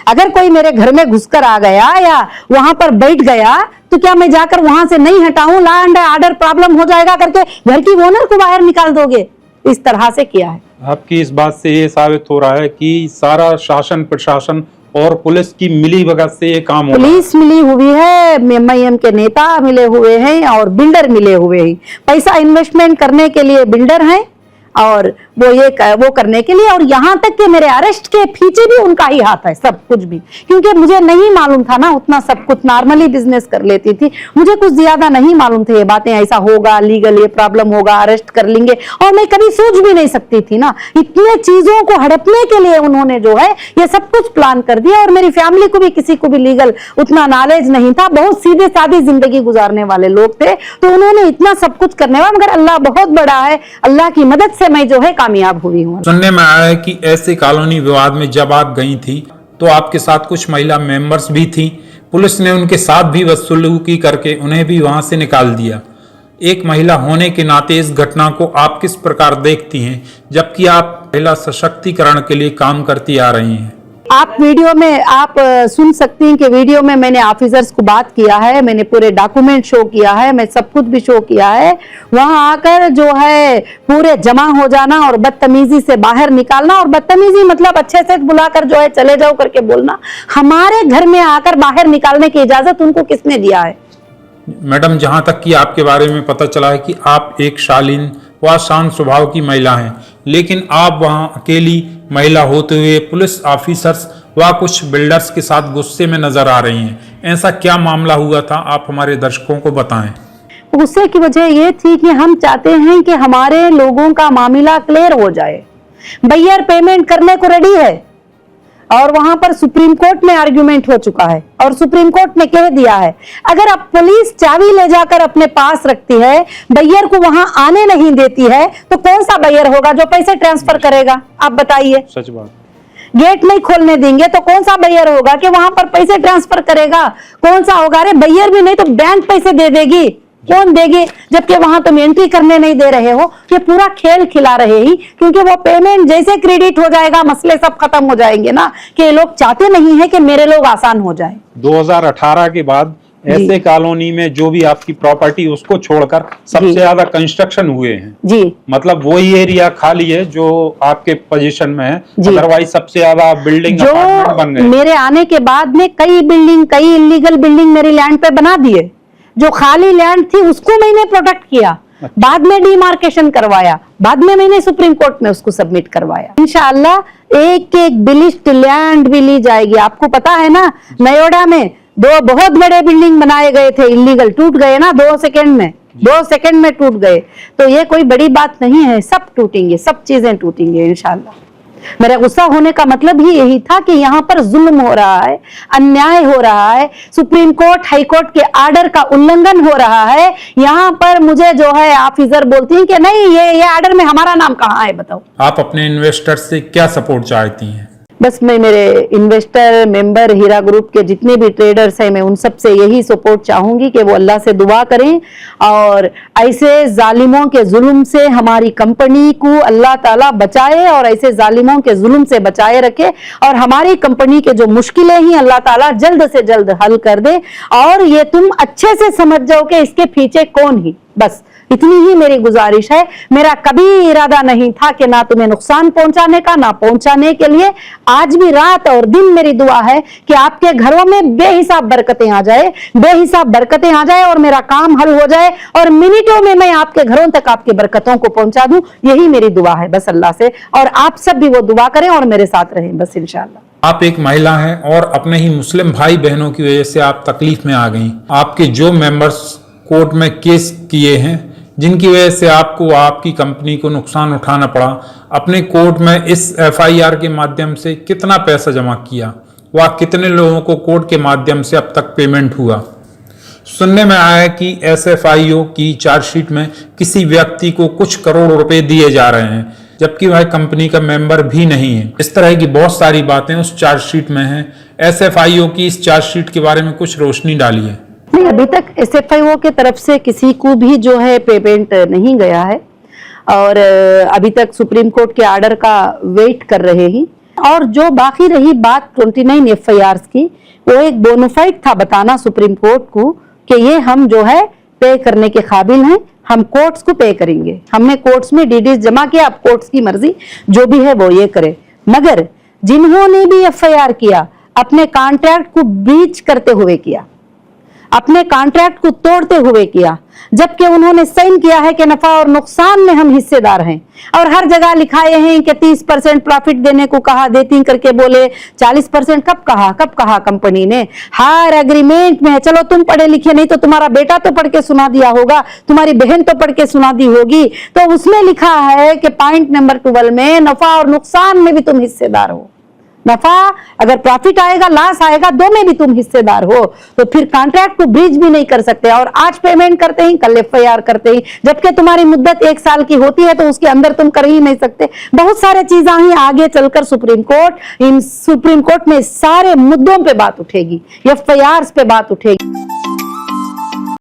अगर कोई मेरे घर में घुसकर आ गया या वहां पर बैठ गया तो क्या मैं जाकर वहां से नहीं हटाऊं? लॉ एंड ऑर्डर प्रॉब्लम हो जाएगा करके घर की ओनर को बाहर निकाल दोगे? इस तरह से किया है। आपकी इस बात से ये साबित हो रहा है कि सारा शासन प्रशासन और पुलिस की मिली भगत से ये काम हो रहा है। पुलिस मिली हुई है, MIM के नेता मिले हुए हैं और बिल्डर मिले हुए हैं। पैसा इन्वेस्टमेंट करने के लिए बिल्डर हैं और वो करने के लिए, और यहाँ तक कि मेरे अरेस्ट के पीछे भी उनका ही हाथ है सब कुछ भी, क्योंकि मुझे नहीं मालूम था ना उतना सब कुछ। नॉर्मली बिजनेस कर लेती थी, मुझे कुछ ज्यादा नहीं मालूम थे ये बातें, ऐसा होगा लीगल ये प्रॉब्लम होगा, अरेस्ट कर लेंगे, और मैं कभी सोच भी नहीं सकती थी ना। इतने चीजों को हड़पने के लिए उन्होंने जो है ये सब कुछ प्लान कर दिया। और मेरी फैमिली को भी किसी को भी लीगल उतना नॉलेज नहीं था, बहुत सीधे सादी जिंदगी गुजारने वाले लोग थे, तो उन्होंने इतना सब कुछ करने वाला। मगर अल्लाह बहुत बड़ा है, अल्लाह की मदद से मैं जो है कामयाब हुई हूँ। सुनने में आया है कि ऐसे कॉलोनी विवाद में जब आप गई थी तो आपके साथ कुछ महिला मेंबर्स भी थी, पुलिस ने उनके साथ भी बदसलूकी करके उन्हें भी वहां से निकाल दिया। एक महिला होने के नाते इस घटना को आप किस प्रकार देखती हैं, जबकि आप महिला सशक्तिकरण के लिए काम करती आ रही हैं? आप वीडियो में आप सुन सकती हैं कि वीडियो में मैंने ऑफिसर्स को बात किया है, मैंने पूरे डॉक्यूमेंट शो किया है, मैं सब कुछ भी शो किया है। वहां आकर जो है पूरे जमा हो जाना और बदतमीजी से बाहर निकालना, और बदतमीजी मतलब अच्छे से बुलाकर जो है चले जाओ करके बोलना। हमारे घर में आकर बाहर निकालने की इजाजत उनको किसने दिया है? मैडम, जहां तक कि आपके बारे में पता चला है कि आप एक शालीन व शांत स्वभाव की महिला हैं, लेकिन आप वहां अकेली महिला होते हुए पुलिस ऑफिसर्स व कुछ बिल्डर्स के साथ गुस्से में नजर आ रही हैं। ऐसा क्या मामला हुआ था, आप हमारे दर्शकों को बताएं। गुस्से की वजह ये थी कि हम चाहते हैं कि हमारे लोगों का मामला क्लियर हो जाए। बय्यर पेमेंट करने को रेडी है और वहां पर सुप्रीम कोर्ट में आर्ग्यूमेंट हो चुका है और सुप्रीम कोर्ट ने कह दिया है अगर अब पुलिस चाबी ले जाकर अपने पास रखती है, बय्यर को वहां आने नहीं देती है, तो कौन सा बय्यर होगा जो पैसे ट्रांसफर करेगा? आप बताइए। सच बात। गेट नहीं खोलने देंगे तो कौन सा बय्यर होगा कि वहां पर पैसे ट्रांसफर करेगा? कौन सा होगा? अरे बय्यर भी नहीं तो बैंक पैसे दे देगी, कौन देगी? जबकि वहां तुम एंट्री करने नहीं दे रहे हो। ये पूरा खेल खिला रहे ही, क्योंकि वो पेमेंट जैसे क्रेडिट हो जाएगा मसले सब खत्म हो जाएंगे ना, कि लोग चाहते नहीं है कि मेरे लोग आसान हो जाए। 2018 के बाद ऐसे कॉलोनी में जो भी आपकी प्रॉपर्टी उसको छोड़कर सबसे ज्यादा कंस्ट्रक्शन हुए हैं जी। मतलब वही एरिया खाली है जो आपके पोजीशन में है, अदरवाइज सबसे ज्यादा बिल्डिंग अपार्टमेंट बन गए। मेरे आने के बाद में कई इलीगल बिल्डिंग मेरी लैंड पे बना दिए। जो खाली लैंड थी उसको मैंने प्रोटेक्ट किया, बाद में डिमार्केशन करवाया, बाद में मैंने सुप्रीम कोर्ट में उसको सबमिट करवाया। इंशाअल्लाह एक एक बिलिस्ट लैंड भी ली जाएगी। आपको पता है ना, नयोडा में 2 बहुत बड़े बिल्डिंग बनाए गए थे, इलीगल, टूट गए ना 2 सेकंड में टूट गए। तो ये कोई बड़ी बात नहीं है, सब टूटेंगे, सब चीजें टूटेंगे इंशाअल्लाह। मेरा गुस्सा होने का मतलब ही यही था कि यहाँ पर जुल्म हो रहा है, अन्याय हो रहा है, सुप्रीम कोर्ट हाई कोर्ट के आर्डर का उल्लंघन हो रहा है। यहाँ पर मुझे जो है ऑफिसर बोलती हैं कि नहीं ये आर्डर में हमारा नाम कहाँ है, बताओ। आप अपने इन्वेस्टर से क्या सपोर्ट चाहती हैं? बस मैं मेरे इन्वेस्टर मेंबर हीरा ग्रुप के जितने भी ट्रेडर्स हैं, मैं उन सब से यही सपोर्ट चाहूंगी कि वो अल्लाह से दुआ करें और ऐसे जालिमों के जुल्म से हमारी कंपनी को अल्लाह ताला बचाए और ऐसे जालिमों के जुल्म से बचाए रखे, और हमारी कंपनी के जो मुश्किलें ही अल्लाह ताला जल्द से जल्द हल कर दे। और ये तुम अच्छे से समझ जाओ कि इसके पीछे कौन ही, बस इतनी ही मेरी गुजारिश है। मेरा कभी इरादा नहीं था कि ना तुम्हें नुकसान पहुंचाने का, ना पहुंचाने के लिए। आज भी रात और दिन मेरी दुआ है कि आपके घरों में बेहिसाब बरकतें आ जाए, बेहिसाब बरकतें आ जाए और मेरा काम हल हो जाए और मिनटों में मैं आपके घरों तक आपकी बरकतों को पहुंचा दूं। यही मेरी दुआ है बस अल्लाह से, और आप सब भी वो दुआ करें और मेरे साथ रहें बस इंशाअल्लाह। आप एक महिला हैं और अपने ही मुस्लिम भाई बहनों की वजह से आप तकलीफ में आ गई। आपके जो मेंबर्स कोर्ट में केस किए हैं, जिनकी वजह से आपको आपकी कंपनी को नुकसान उठाना पड़ा, अपने कोर्ट में इस FIR के माध्यम से कितना पैसा जमा किया, वह कितने लोगों को कोर्ट के माध्यम से अब तक पेमेंट हुआ? सुनने में आया है कि SFIO की चार्जशीट में किसी व्यक्ति को कुछ करोड़ रुपए दिए जा रहे हैं, जबकि वह कंपनी का मेंबर भी नहीं है। इस तरह की बहुत सारी बातें उस चार्जशीट में हैं। SFIO की इस चार्जशीट के बारे में कुछ रोशनी डालिए। नहीं, अभी तक SFIO के तरफ से किसी को भी जो है पेमेंट नहीं गया है और अभी तक सुप्रीम कोर्ट के आर्डर का वेट कर रहे हैं। और जो बाकी रही बात 29 FIRs की, वो एक बोनोफाइड था बताना सुप्रीम कोर्ट को कि ये हम जो है पे करने के काबिल हैं, हम कोर्ट्स को पे करेंगे। हमने कोर्ट्स में डीडीज जमा किया, अब कोर्ट्स की मर्जी जो भी है वो ये करे। मगर जिन्होंने भी FIR किया अपने कॉन्ट्रैक्ट को ब्रीच करते हुए किया, अपने कॉन्ट्रैक्ट को तोड़ते हुए किया, जबकि उन्होंने साइन किया है कि नफा और नुकसान में हम हिस्सेदार हैं, और हर जगह लिखाए हैं कि 30% प्रॉफिट देने को कहा, देती करके बोले 40%। कब कहा कंपनी ने? हर एग्रीमेंट में है। चलो तुम पढ़े लिखे नहीं तो तुम्हारा बेटा तो पढ़ के सुना दिया होगा, तुम्हारी बहन तो पढ़ के सुना दी होगी, तो उसमें लिखा है कि पॉइंट नंबर 12 में नफा और नुकसान में भी तुम हिस्सेदार हो। नफा अगर प्रॉफिट आएगा, लॉस आएगा, दो में भी तुम हिस्सेदार हो। तो फिर कॉन्ट्रैक्ट को ब्रीच भी नहीं कर सकते, और आज पेमेंट करते ही कल FIR करते ही, जबकि तुम्हारी मुद्दत 1 साल की होती है तो उसके अंदर तुम कर ही नहीं सकते। बहुत सारे चीजें ही आगे चलकर सुप्रीम कोर्ट में सारे मुद्दों पे बात उठेगी, FIRs पे बात उठेगी।